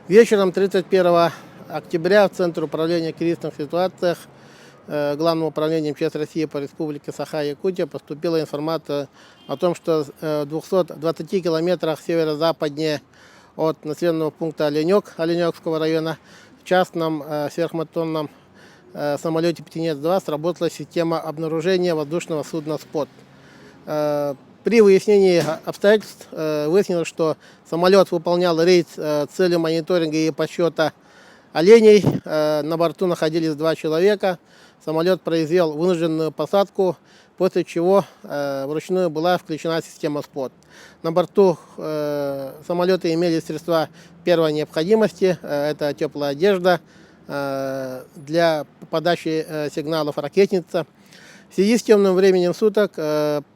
Вечером 31 октября в Центр управления в кризисных ситуациях Главного управления МЧС России по Республике Саха-Якутия поступила информация о том, что в 220 километрах северо-западнее от населенного пункта Оленек Оленекского района в частном сверхмоторном самолете «Птенец-2» сработала система обнаружения воздушного судна «Спот». При выяснении обстоятельств выяснилось, что самолет выполнял рейс с целью мониторинга и подсчета оленей. На борту находились 2 человека. Самолет произвел вынужденную посадку, после чего вручную была включена система СПОТ. На борту самолета имели средства первой необходимости. Это теплая одежда для подачи сигналов ракетница. В связи с темным временем суток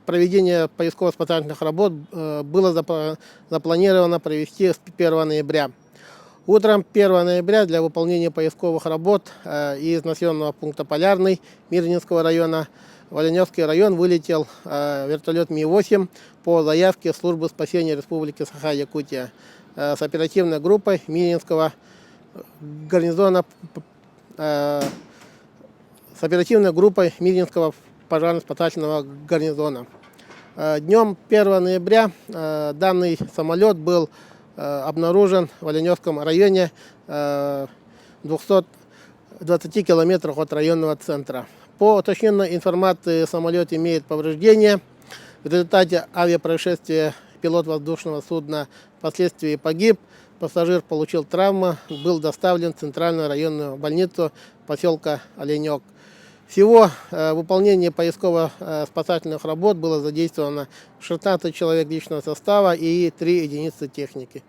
проведение поисково-спасательных работ было запланировано провести с 1 ноября. Утром 1 ноября для выполнения поисковых работ из населенного пункта Полярный Мирнинского района в Оленевский район вылетел вертолет Ми-8 по заявке службы спасения Республики Саха-Якутия с оперативной группой Мирнинского гарнизона, с оперативной группой Мирнинского пожарно-спасательного гарнизона. Днем 1 ноября данный самолет был обнаружен в Оленевском районе, 220 километрах от районного центра. По уточненной информации, самолет имеет повреждения. В результате авиапроисшествия пилот воздушного судна впоследствии погиб. Пассажир получил травму, был доставлен в центральную районную больницу поселка Оленек. Всего в выполнении поисково-спасательных работ было задействовано 16 человек личного состава и 3 единицы техники.